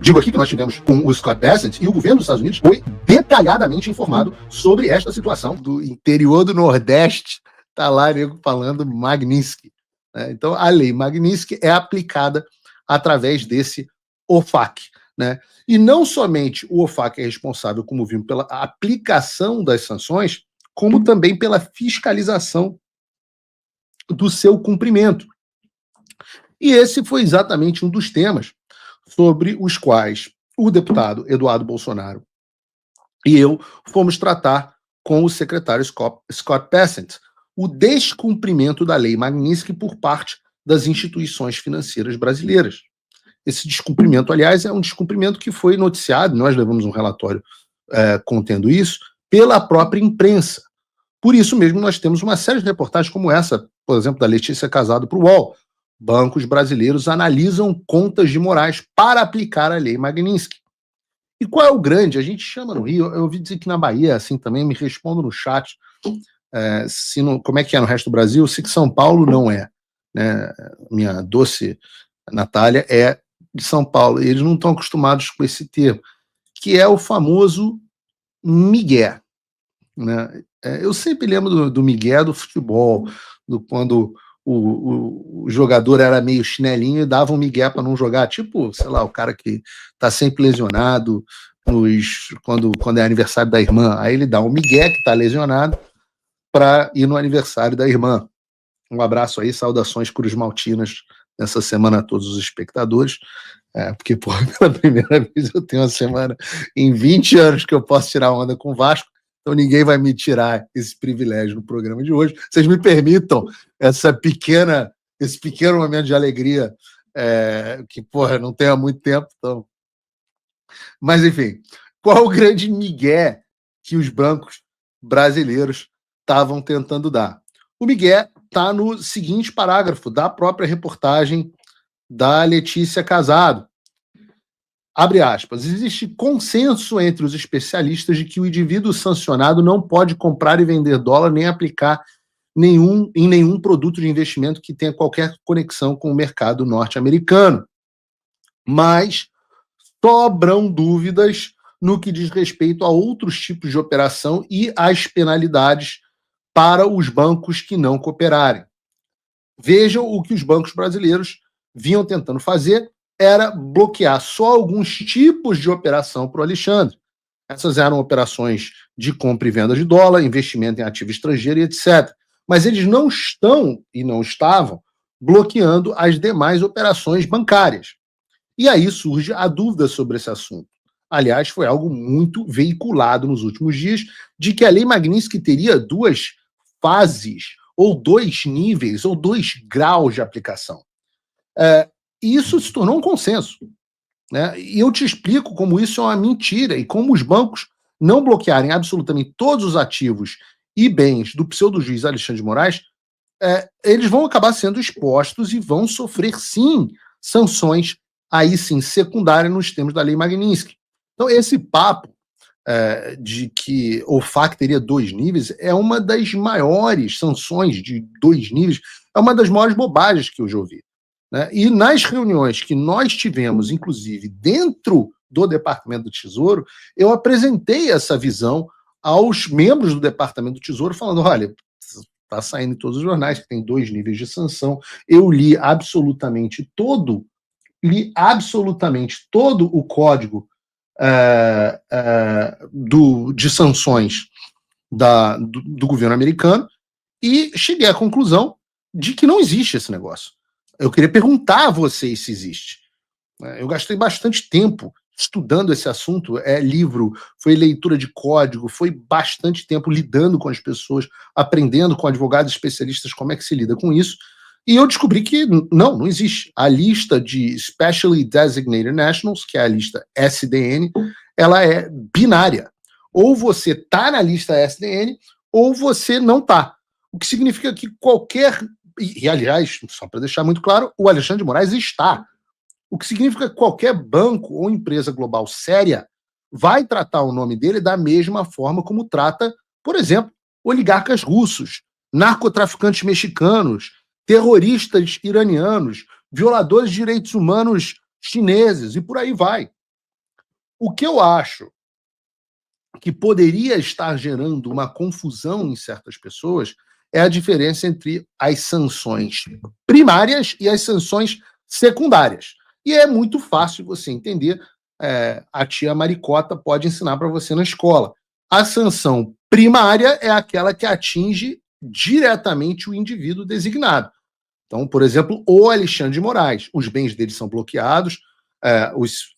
Digo aqui que nós tivemos com o Scott Bessent e o governo dos Estados Unidos foi detalhadamente informado sobre esta situação. Do interior do Nordeste, está lá nego falando Magnitsky. Né? Então, a lei Magnitsky é aplicada através desse OFAC. Né? E não somente o OFAC é responsável, como vimos, pela aplicação das sanções, como também pela fiscalização do seu cumprimento. E esse foi exatamente um dos temas sobre os quais o deputado Eduardo Bolsonaro e eu fomos tratar com o secretário Scott Bessent o descumprimento da lei Magnitsky por parte das instituições financeiras brasileiras. Esse descumprimento, aliás, é um descumprimento que foi noticiado, nós levamos um relatório contendo isso, pela própria imprensa. Por isso mesmo, nós temos uma série de reportagens como essa, por exemplo, da Letícia Casado para o UOL. Bancos brasileiros analisam contas de Moraes para aplicar a lei Magnitsky. E qual é o grande? A gente chama no Rio, eu ouvi dizer que na Bahia, assim também, me respondam no chat, como é que é no resto do Brasil, se que São Paulo não é. Né? Minha doce Natália é de São Paulo, e eles não estão acostumados com esse termo, que é o famoso migué. Né? Eu sempre lembro do migué do futebol, quando o jogador era meio chinelinho e dava um migué para não jogar, tipo, sei lá, o cara que tá sempre lesionado quando é aniversário da irmã, aí ele dá um migué que tá lesionado para ir no aniversário da irmã. Um abraço aí, saudações Cruz Maltinas nessa semana a todos os espectadores, porque, porra, pela primeira vez eu tenho uma semana em 20 anos que eu posso tirar onda com o Vasco, então ninguém vai me tirar esse privilégio no programa de hoje. Vocês me permitam esse pequeno momento de alegria, que, porra, não tem há muito tempo. Então. Mas, enfim, qual o grande migué que os bancos brasileiros estavam tentando dar? O migué está no seguinte parágrafo da própria reportagem da Letícia Casado. Abre aspas, existe consenso entre os especialistas de que o indivíduo sancionado não pode comprar e vender dólar nem aplicar em nenhum produto de investimento que tenha qualquer conexão com o mercado norte-americano. Mas sobram dúvidas no que diz respeito a outros tipos de operação e às penalidades para os bancos que não cooperarem. Vejam o que os bancos brasileiros vinham tentando fazer, era bloquear só alguns tipos de operação para o Alexandre. Essas eram operações de compra e venda de dólar, investimento em ativo estrangeiro e etc. Mas eles não estão e não estavam bloqueando as demais operações bancárias. E aí surge a dúvida sobre esse assunto. Aliás, foi algo muito veiculado nos últimos dias, de que a lei Magnitsky teria duas fases, ou dois níveis, ou 2 graus de aplicação. E isso se tornou um consenso. Né? E eu te explico como isso é uma mentira e como os bancos não bloquearem absolutamente todos os ativos e bens do pseudo-juiz Alexandre de Moraes, eles vão acabar sendo expostos e vão sofrer, sim, sanções, aí sim, secundárias nos termos da lei Magnitsky. Então, esse papo de que o FAC teria 2 níveis é uma das maiores sanções de 2 níveis, é uma das maiores bobagens que eu já ouvi. Né? E nas reuniões que nós tivemos, inclusive dentro do Departamento do Tesouro, eu apresentei essa visão aos membros do Departamento do Tesouro, falando, olha, está saindo em todos os jornais que tem 2 níveis de sanção, eu li absolutamente todo o código de sanções do governo americano e cheguei à conclusão de que não existe esse negócio. Eu queria perguntar a vocês se existe. Eu gastei bastante tempo estudando esse assunto, livro, foi leitura de código, foi bastante tempo lidando com as pessoas, aprendendo com advogados especialistas como é que se lida com isso, e eu descobri que não existe. A lista de Specially Designated Nationals, que é a lista SDN, ela é binária. Ou você está na lista SDN, ou você não está. O que significa que qualquer... E, aliás, só para deixar muito claro, o Alexandre de Moraes está. O que significa que qualquer banco ou empresa global séria vai tratar o nome dele da mesma forma como trata, por exemplo, oligarcas russos, narcotraficantes mexicanos, terroristas iranianos, violadores de direitos humanos chineses e por aí vai. O que eu acho que poderia estar gerando uma confusão em certas pessoas é a diferença entre as sanções primárias e as sanções secundárias. E é muito fácil você entender, a tia Maricota pode ensinar para você na escola. A sanção primária é aquela que atinge diretamente o indivíduo designado. Então, por exemplo, o Alexandre de Moraes, os bens dele são bloqueados, os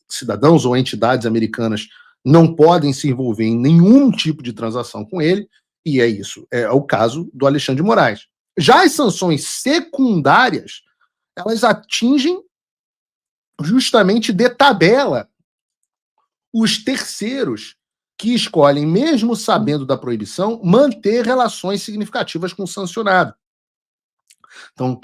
cidadãos ou entidades americanas não podem se envolver em nenhum tipo de transação com ele, e é isso. É o caso do Alexandre de Moraes. Já as sanções secundárias, elas atingem justamente de tabela os terceiros que escolhem, mesmo sabendo da proibição, manter relações significativas com o sancionado. Então,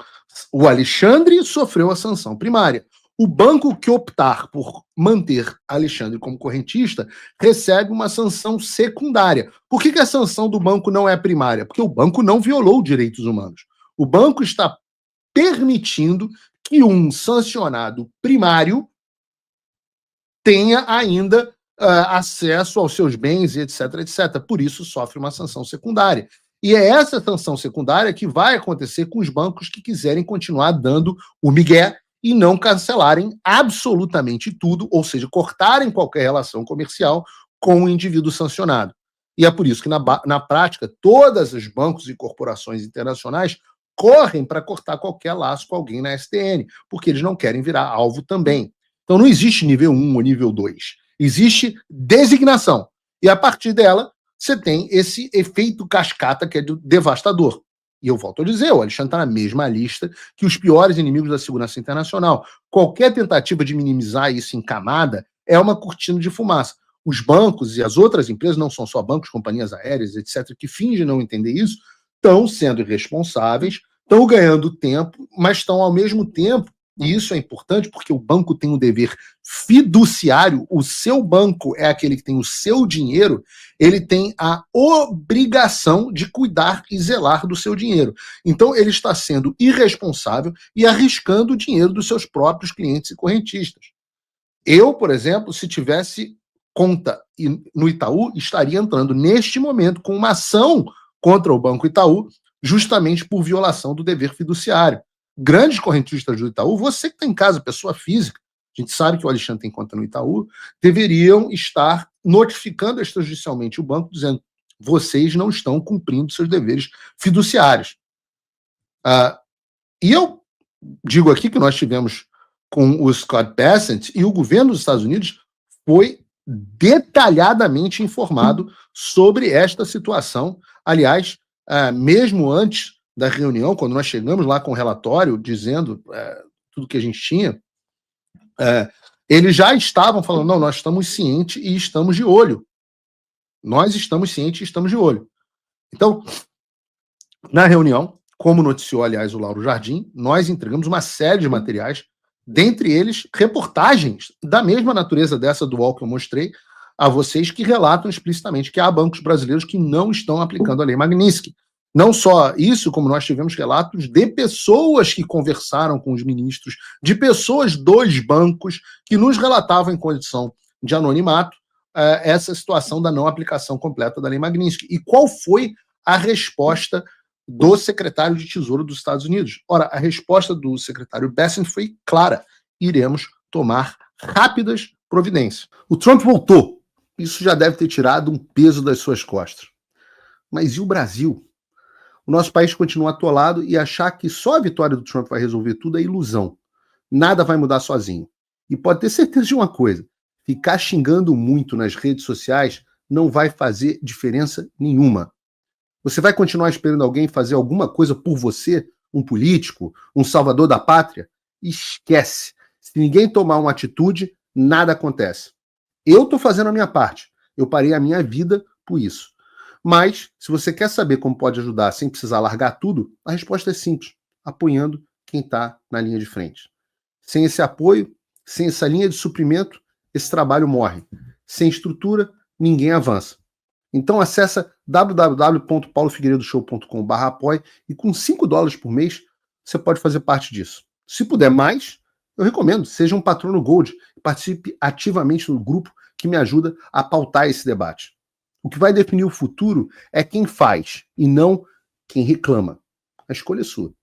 o Alexandre sofreu a sanção primária. O banco que optar por manter Alexandre como correntista recebe uma sanção secundária. Por que a sanção do banco não é primária? Porque o banco não violou direitos humanos. O banco está permitindo que um sancionado primário tenha ainda acesso aos seus bens, etc, etc. Por isso sofre uma sanção secundária. E é essa sanção secundária que vai acontecer com os bancos que quiserem continuar dando o migué e não cancelarem absolutamente tudo, ou seja, cortarem qualquer relação comercial com o indivíduo sancionado. E é por isso que, na prática, todos os bancos e corporações internacionais correm para cortar qualquer laço com alguém na STN, porque eles não querem virar alvo também. Então não existe nível 1 ou nível 2. Existe designação. E a partir dela, você tem esse efeito cascata que é devastador. E eu volto a dizer, o Alexandre está na mesma lista que os piores inimigos da segurança internacional. Qualquer tentativa de minimizar isso em camada é uma cortina de fumaça. Os bancos e as outras empresas, não são só bancos, companhias aéreas, etc., que fingem não entender isso, estão sendo irresponsáveis, estão ganhando tempo, mas estão ao mesmo tempo, e isso é importante porque o banco tem um dever fiduciário, o seu banco é aquele que tem o seu dinheiro, ele tem a obrigação de cuidar e zelar do seu dinheiro. Então ele está sendo irresponsável e arriscando o dinheiro dos seus próprios clientes e correntistas. Eu, por exemplo, se tivesse conta no Itaú, estaria entrando neste momento com uma ação contra o Banco Itaú, justamente por violação do dever fiduciário. Grandes correntistas do Itaú, você que está em casa, pessoa física, a gente sabe que o Alexandre tem conta no Itaú, deveriam estar notificando extrajudicialmente o banco, dizendo: vocês não estão cumprindo seus deveres fiduciários. E eu digo aqui que nós tivemos com o Scott Bessent e o governo dos Estados Unidos foi detalhadamente informado sobre esta situação. Aliás, mesmo antes da reunião, quando nós chegamos lá com o relatório, dizendo tudo que a gente tinha, eles já estavam falando: não, nós estamos cientes e estamos de olho. Nós estamos cientes e estamos de olho. Então, na reunião, como noticiou, aliás, o Lauro Jardim, nós entregamos uma série de materiais, dentre eles reportagens da mesma natureza dessa do UOL que eu mostrei a vocês, que relatam explicitamente que há bancos brasileiros que não estão aplicando a Lei Magnitsky. Não só isso, como nós tivemos relatos de pessoas que conversaram com os ministros, de pessoas dos bancos que nos relatavam em condição de anonimato essa situação da não aplicação completa da Lei Magnitsky. E qual foi a resposta do secretário de Tesouro dos Estados Unidos? Ora, a resposta do secretário Bessent foi clara: iremos tomar rápidas providências. O Trump voltou. Isso já deve ter tirado um peso das suas costas. Mas e o Brasil? O nosso país continua atolado e achar que só a vitória do Trump vai resolver tudo é ilusão. Nada vai mudar sozinho. E pode ter certeza de uma coisa: ficar xingando muito nas redes sociais não vai fazer diferença nenhuma. Você vai continuar esperando alguém fazer alguma coisa por você? Um político? Um salvador da pátria? Esquece. Se ninguém tomar uma atitude, nada acontece. Eu estou fazendo a minha parte. Eu parei a minha vida por isso. Mas, se você quer saber como pode ajudar sem precisar largar tudo, a resposta é simples: apoiando quem está na linha de frente. Sem esse apoio, sem essa linha de suprimento, esse trabalho morre. Sem estrutura, ninguém avança. Então acessa www.paulofigueiredoshow.com/apoie e com $5 por mês você pode fazer parte disso. Se puder mais, eu recomendo, seja um patrono Gold. participe ativamente no grupo que me ajuda a pautar esse debate. O que vai definir o futuro é quem faz e não quem reclama. A escolha é sua.